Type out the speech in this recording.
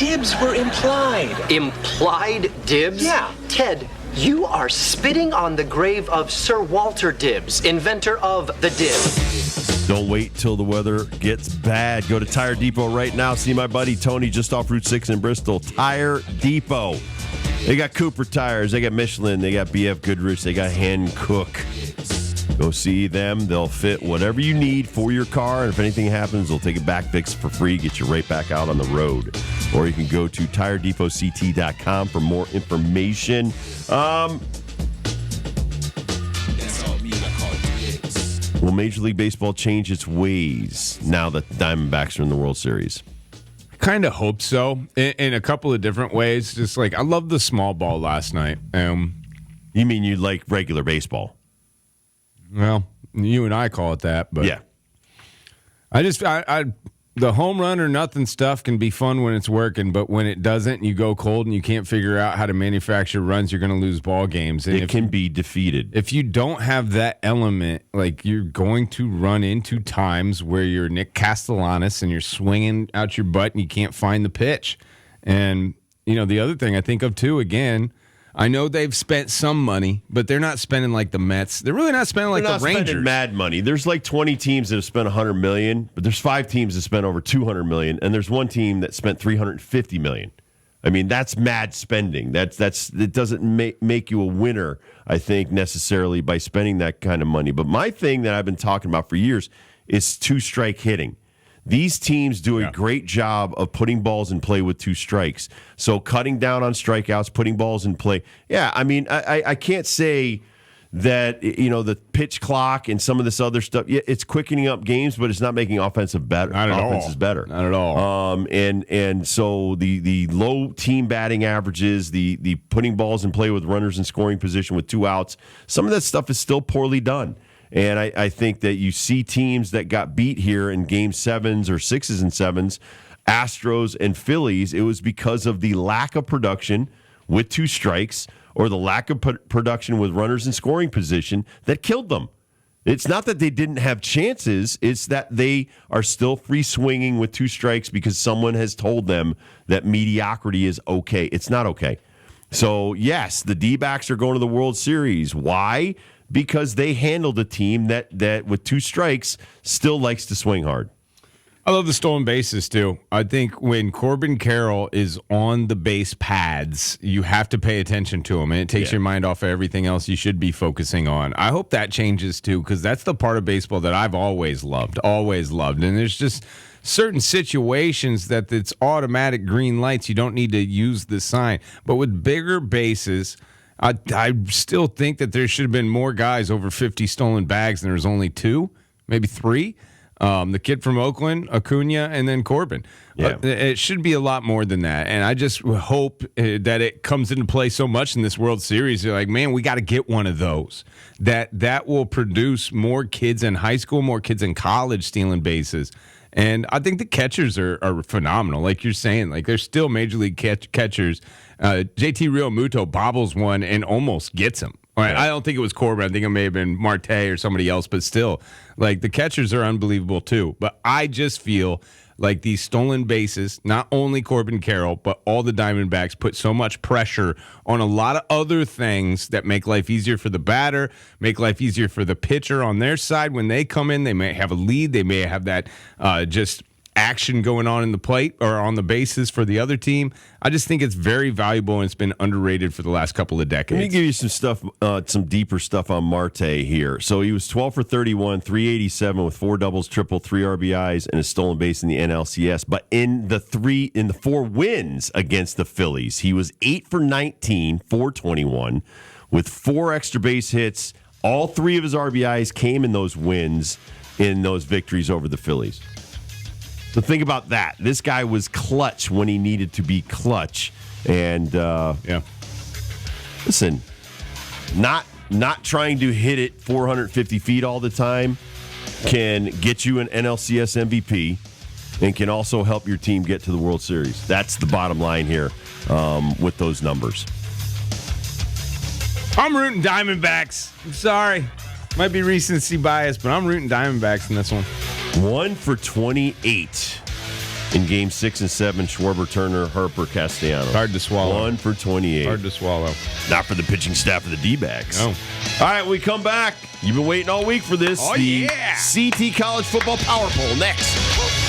dibs were implied. Implied dibs? Yeah. Ted, you are spitting on the grave of Sir Walter Dibbs, inventor of the dib. Don't wait till the weather gets bad. Go to Tire Depot right now. See my buddy Tony just off Route 6 in Bristol. Tire Depot. They got Cooper tires. They got Michelin. They got BF Goodrich. They got Hankook. Go see them. They'll fit whatever you need for your car. And if anything happens, they'll take it back, fix it for free, get you right back out on the road. Or you can go to TireDepotCT.com for more information. Will Major League Baseball change its ways now that the Diamondbacks are in the World Series? Kind of hope so in a couple of different ways. Just like I love the small ball last night. You mean you like regular baseball? Well, you and I call it that, but yeah. I the home run or nothing stuff can be fun when it's working, but when it doesn't, you go cold and you can't figure out how to manufacture runs, you're going to lose ball games. And it can be defeated. If you don't have that element, like you're going to run into times where you're Nick Castellanos and you're swinging out your butt and you can't find the pitch. And, you know, the other thing I think of too, again, I know they've spent some money, but they're not spending like the Mets. They're really not spending like the Rangers. They're not spending mad money. There's like 20 teams that have spent $100 million, but there's 5 teams that spent over $200 million, and there's one team that spent $350 million. I mean, that's mad spending. It doesn't make you a winner, I think, necessarily by spending that kind of money. But my thing that I've been talking about for years is two-strike hitting. These teams do a great job of putting balls in play with 2 strikes. So cutting down on strikeouts, putting balls in play. Yeah, I mean, I can't say that, you know, the pitch clock and some of this other stuff, yeah, it's quickening up games, but it's not making offenses better. Not at all. And so the low team batting averages, the putting balls in play with runners in scoring position with 2 outs, some of that stuff is still poorly done. And I think that you see teams that got beat here in game 7s or 6s and 7s, Astros and Phillies, it was because of the lack of production with 2 strikes or the lack of production with runners in scoring position that killed them. It's not that they didn't have chances. It's that they are still free swinging with 2 strikes because someone has told them that mediocrity is okay. It's not okay. So, yes, the D-backs are going to the World Series. Why? Because they handled a team that with 2 strikes still likes to swing hard. I love the stolen bases, too. I think when Corbin Carroll is on the base pads, you have to pay attention to him, and it takes your mind off of everything else you should be focusing on. I hope that changes, too, because that's the part of baseball that I've always loved. And there's just certain situations that it's automatic green lights. You don't need to use the sign. But with bigger bases, I still think that there should have been more guys over 50 stolen bags, and there's only 2, maybe 3. The kid from Oakland, Acuna, and then Corbin. Yeah. It should be a lot more than that. And I just hope that it comes into play so much in this World Series. They're like, man, we got to get one of those. That will produce more kids in high school, more kids in college stealing bases. And I think the catchers are phenomenal. Like you're saying, like there's still major league catchers. JT Realmuto bobbles one and almost gets him. Right. I don't think it was Corbin. I think it may have been Marte or somebody else, but still, like the catchers are unbelievable too. But I just feel like these stolen bases, not only Corbin Carroll, but all the Diamondbacks put so much pressure on a lot of other things that make life easier for the batter, make life easier for the pitcher on their side. When they come in, they may have a lead. They may have that just action going on in the plate or on the bases for the other team. I just think it's very valuable, and it's been underrated for the last couple of decades. Let me give you some stuff, some deeper stuff on Marte here. So he was 12 for 31, 387 with 4 doubles, triple, 3 RBIs, and a stolen base in the NLCS. But in the 4 wins against the Phillies, he was 8 for 19, 421 with 4 extra base hits. All 3 of his RBIs came in those wins, in those victories over the Phillies. So think about that. This guy was clutch when he needed to be clutch. And, listen, not trying to hit it 450 feet all the time can get you an NLCS MVP and can also help your team get to the World Series. That's the bottom line here with those numbers. I'm rooting Diamondbacks. I'm sorry. Might be recency bias, but I'm rooting Diamondbacks in this one. 1 for 28 in game 6 and 7, Schwarber, Turner, Harper, Castellanos. Hard to swallow. 1 for 28. Hard to swallow. Not for the pitching staff of the D-backs. No. All right, we come back. You've been waiting all week for this. Oh, the yeah. CT College Football Power Poll next.